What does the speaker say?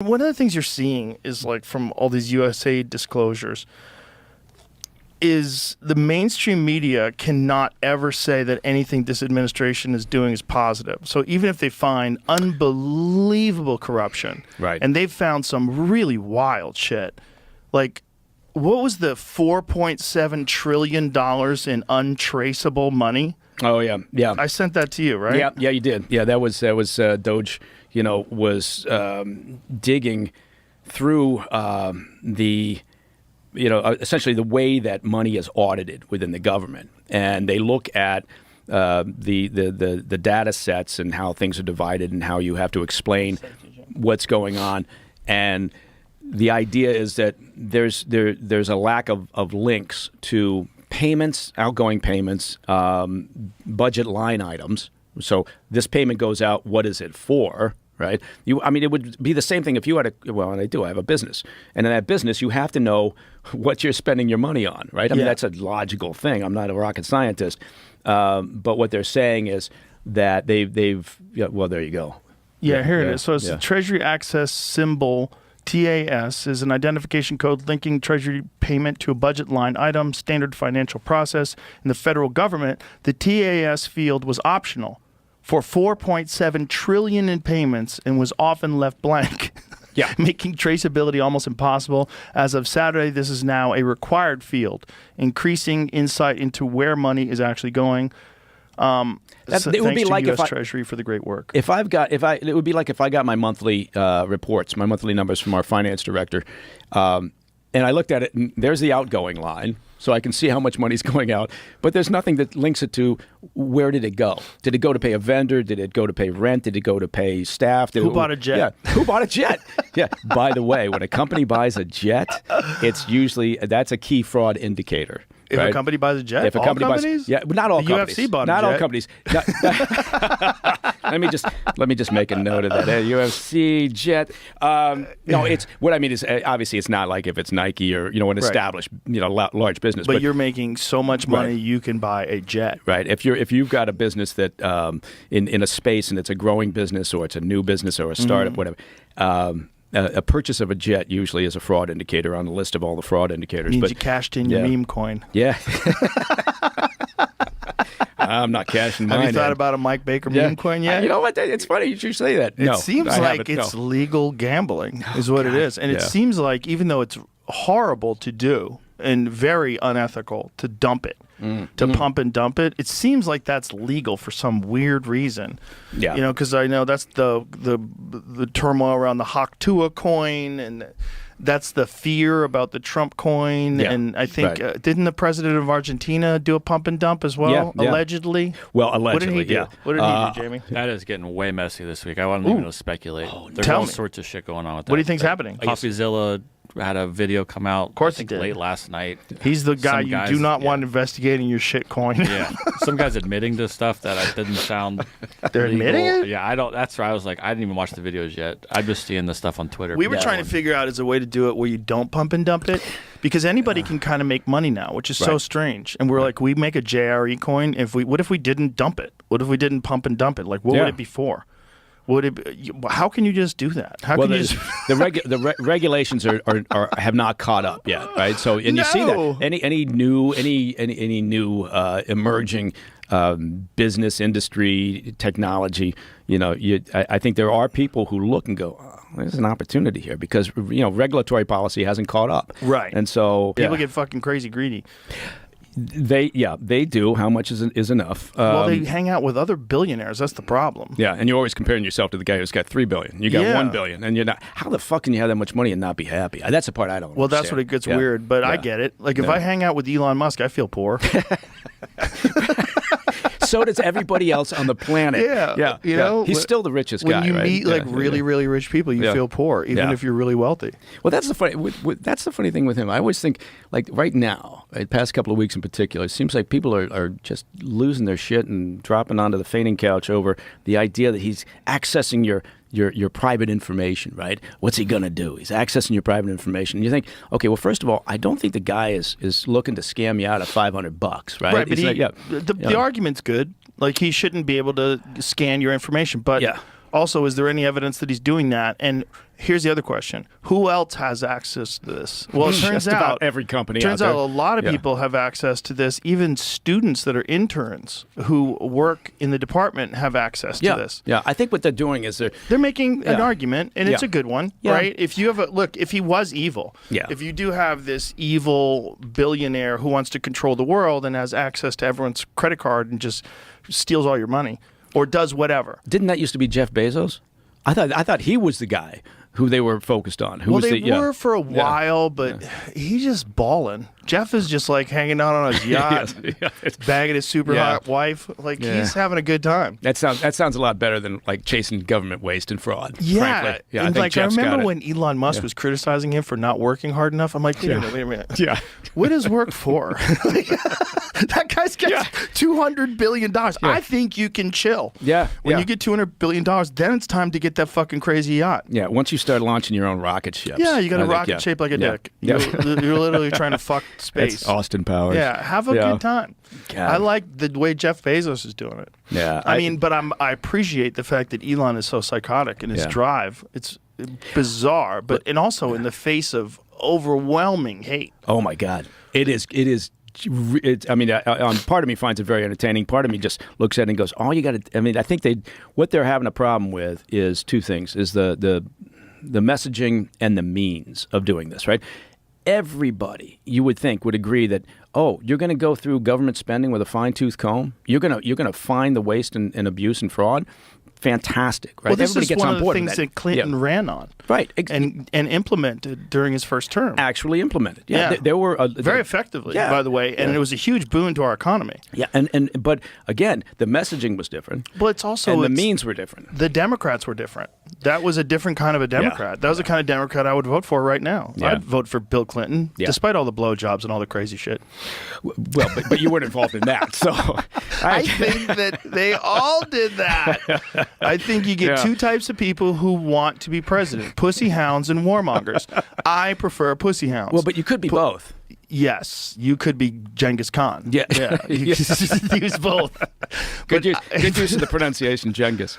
One of the things you're seeing is like from all these USAID disclosures is the mainstream media cannot ever say that anything this administration is doing is positive. So even if they find unbelievable corruption, right, and they've found some really wild shit, like what was the $4.7 trillion in untraceable money? Oh yeah, yeah. I sent that to you, right? Yeah, yeah, you did. Yeah, that was DOGE. Was digging through the, essentially the way that money is audited within the government, and they look at the data sets and how things are divided and how you have to explain what's going on. And the idea is that there's a lack of links to payments, outgoing payments, budget line items. So this payment goes out. What is it for? Right? It would be the same thing if you had and I have a business. And in that business, you have to know what you're spending your money on, right? I mean, that's a logical thing. I'm not a rocket scientist. But what they're saying is that there you go. Yeah, here it is. So it's a Treasury Access Symbol, TAS, is an identification code linking Treasury payment to a budget line item, standard financial process. In the federal government, the TAS field was optional for $4.7 trillion in payments and was often left blank, making traceability almost impossible. As of Saturday, this is now a required field, increasing insight into where money is actually going. It would be like U.S. Treasury for the great work. It would be like if I got my monthly reports, my monthly numbers from our finance director, and I looked at it, and there's the outgoing line, so I can see how much money's going out. But there's nothing that links it to where did it go? Did it go to pay a vendor? Did it go to pay rent? Did it go to pay staff? Who bought a jet? Yeah, who bought a jet? Yeah. By the way, when a company buys a jet, that's a key fraud indicator. If a company buys a jet, if a company companies? Not all companies. UFC bought not a jet. all companies. Let me just make a note of that. UFC jet. No, it's what I mean is obviously it's not like if it's Nike or an established large business. But you're making so much money you can buy a jet. Right. If you've got a business that in a space and it's a growing business or it's a new business or a startup, whatever. A purchase of a jet usually is a fraud indicator on the list of all the fraud indicators. Means you cashed in your meme coin. Yeah. I'm not cashing mine. Have you thought about a Mike Baker meme coin yet? You know what? It's funny you should say that. It seems like it's legal gambling is what it is. And it seems like even though it's horrible to do and very unethical to dump it, to pump and dump it, it seems like that's legal for some weird reason. Yeah. Because I know that's the turmoil around the Haktua coin, and that's the fear about the Trump coin. Yeah. And I think, didn't the president of Argentina do a pump and dump as well, allegedly? Well, allegedly, what did he do? What did he do, Jamie? That is getting way messy this week. I wasn't even going to speculate. There's all sorts of shit going on with that. What do you think's happening? CoffeeZilla had a video come out, of course, late last night. He's the guy you do not want investigating your shit coin. Yeah, some guys admitting to stuff that I didn't sound. They're legal. admitting it. Yeah, I don't. That's where I was like, I didn't even watch the videos yet. I'm just seeing the stuff on Twitter. We were trying to figure out as a way to do it where you don't pump and dump it, because anybody can kind of make money now, which is so strange. And we're like, we make a JRE coin. What if we didn't dump it? What if we didn't pump and dump it? Like, what would it be for? How can you just do that? The regulations have not caught up yet, right? So you see that any new emerging business, industry, technology, I think there are people who look and go, oh, there's an opportunity here because regulatory policy hasn't caught up, right? And so people get fucking crazy greedy. They do. How much is enough? Well, they hang out with other billionaires. That's the problem. Yeah, and you're always comparing yourself to the guy who's got $3 billion. You got $1 billion, and you're not. How the fuck can you have that much money and not be happy? That's the part I don't. Well, understand. that's what it gets weird. But I get it. Like if I hang out with Elon Musk, I feel poor. So does everybody else on the planet. Yeah. He's still the richest guy. When you right? meet really, really rich people, you feel poor, even if you're really wealthy. Well, that's the funny thing with him. I always think, like right now, the past couple of weeks in particular, it seems like people are just losing their shit and dropping onto the fainting couch over the idea that he's accessing your private information, right? What's he going to do? He's accessing your private information. And you think, okay, well, first of all, I don't think the guy is looking to scam you out of $500, right? Right, but the argument's good. Like, he shouldn't be able to scan your information. But Also, is there any evidence that he's doing that? And here's the other question: who else has access to this? Well, it turns Just about every company. Turns out out a lot of people have access to this. Even students that are interns who work in the department have access to this. Yeah, I think what they're doing is they're making an argument, and it's a good one, right? If you have if he was evil, if you do have this evil billionaire who wants to control the world and has access to everyone's credit card and just steals all your money or does whatever. Didn't that used to be Jeff Bezos? I thought he was the guy who they were focused on. Who well, was they were for a while, but he's just balling. Jeff is just like hanging out on his yacht, bagging his super hot wife. Like he's having a good time. That sounds a lot better than like chasing government waste and fraud. Yeah, frankly. Yeah. And I remember when Elon Musk was criticizing him for not working hard enough. I'm like, wait a minute. Yeah, what is work for? That guy's got $200 billion. I think you can chill. Yeah. When you get $200 billion, then it's time to get that fucking crazy yacht. Yeah. Once you start launching your own rocket ships. Yeah, you got a rocket shaped like a dick. You're literally trying to fuck space. That's Austin Powers. Yeah, have a good time. God. I like the way Jeff Bezos is doing it. Yeah. I mean, but I appreciate the fact that Elon is so psychotic in his drive. It's bizarre, and also in the face of overwhelming hate. Oh my God. It is. I mean, part of me finds it very entertaining. Part of me just looks at it and goes, "All you got to." I mean, I think what they're having a problem with is two things: is the messaging and the means of doing this. Right? Everybody, you would think, would agree that you're going to go through government spending with a fine-tooth comb. You're going to find the waste and abuse and fraud. Fantastic, right? Well, this Everybody is gets one on of the board things that Clinton ran on, right? And implemented during his first term. Actually implemented, There were very effectively, by the way, and it was a huge boon to our economy. Yeah, but again, the messaging was different. But it's also the means were different. The Democrats were different. That was a different kind of a Democrat. Yeah. That was the kind of Democrat I would vote for right now. Yeah. I'd vote for Bill Clinton, despite all the blowjobs and all the crazy shit. Well, but you weren't involved in that, so I think that they all did that. I think you get two types of people who want to be president: pussy hounds and warmongers. I prefer pussy hounds. Well, but you could be both. Yes, you could be Genghis Khan. Yeah. You could use both. Good use of the pronunciation, Genghis.